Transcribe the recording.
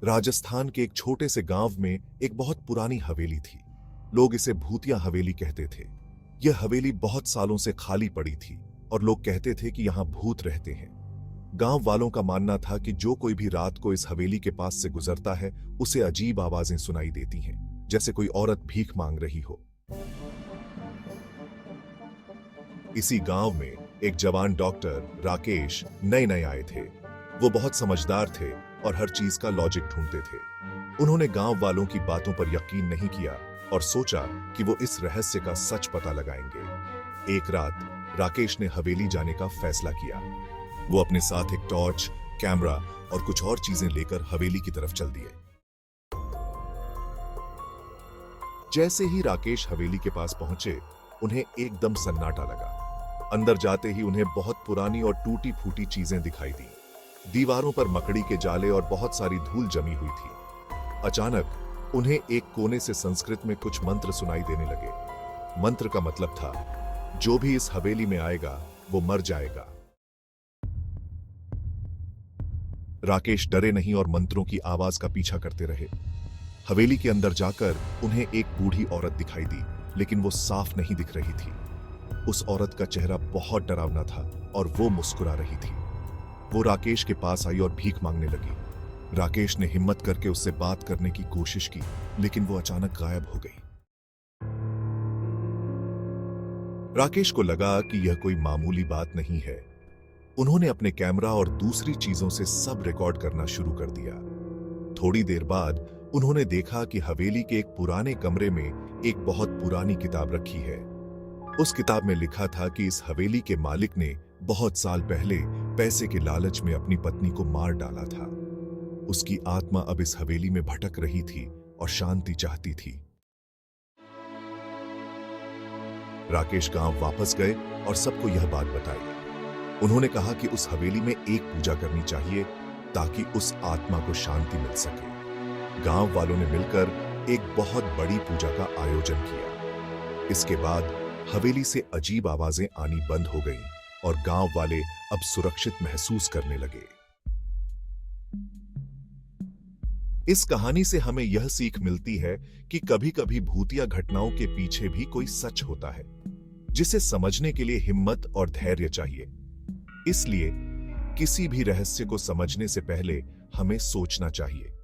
राजस्थान के एक छोटे से गांव में एक बहुत पुरानी हवेली थी। लोग इसे भूतिया हवेली कहते थे। यह हवेली बहुत सालों से खाली पड़ी थी और लोग कहते थे कि यहां भूत रहते हैं। गांव वालों का मानना था कि जो कोई भी रात को इस हवेली के पास से गुजरता है उसे अजीब आवाजें सुनाई देती हैं, जैसे कोई औरत भीख मांग रही हो। इसी गांव में एक जवान डॉक्टर राकेश नए आए थे। वो बहुत समझदार थे और हर चीज का लॉजिक ढूंढते थे। उन्होंने गांव वालों की बातों पर यकीन नहीं किया और सोचा कि वो इस रहस्य का सच पता लगाएंगे। एक रात राकेश ने हवेली जाने का फैसला किया। वो अपने साथ एक टॉर्च, कैमरा और कुछ और चीजें लेकर हवेली की तरफ चल दिए। जैसे ही राकेश हवेली के पास पहुंचे, उन्हें एकदम सन्नाटा लगा। अंदर जाते ही उन्हें बहुत पुरानी और टूटी फूटी चीजें दिखाई दी। दीवारों पर मकड़ी के जाले और बहुत सारी धूल जमी हुई थी। अचानक उन्हें एक कोने से संस्कृत में कुछ मंत्र सुनाई देने लगे। मंत्र का मतलब था, जो भी इस हवेली में आएगा वो मर जाएगा। राकेश डरे नहीं और मंत्रों की आवाज का पीछा करते रहे। हवेली के अंदर जाकर उन्हें एक बूढ़ी औरत दिखाई दी, लेकिन वो साफ नहीं दिख रही थी। उस औरत का चेहरा बहुत डरावना था और वो मुस्कुरा रही थी। वो राकेश के पास आई और भीख मांगने लगी। राकेश ने हिम्मत करके उससे बात करने की कोशिश की, लेकिन वो अचानक गायब हो गई। राकेश को लगा कि यह कोई मामूली बात नहीं है। उन्होंने अपने कैमरा और दूसरी चीजों से सब रिकॉर्ड करना शुरू कर दिया। थोड़ी देर बाद उन्होंने देखा कि हवेली के एक पुराने कमरे में एक बहुत पुरानी किताब रखी है। उस किताब में लिखा था कि इस हवेली के मालिक ने बहुत साल पहले पैसे के लालच में अपनी पत्नी को मार डाला था। उसकी आत्मा अब इस हवेली में भटक रही थी और शांति चाहती थी। राकेश गांव वापस गए और सबको यह बात बताई। उन्होंने कहा कि उस हवेली में एक पूजा करनी चाहिए ताकि उस आत्मा को शांति मिल सके। गांव वालों ने मिलकर एक बहुत बड़ी पूजा का आयोजन किया। इसके बाद हवेली से अजीब आवाजें आनी बंद हो गईं और गांव वाले अब सुरक्षित महसूस करने लगे। इस कहानी से हमें यह सीख मिलती है कि कभी-कभी भूतिया घटनाओं के पीछे भी कोई सच होता है, जिसे समझने के लिए हिम्मत और धैर्य चाहिए। इसलिए किसी भी रहस्य को समझने से पहले हमें सोचना चाहिए।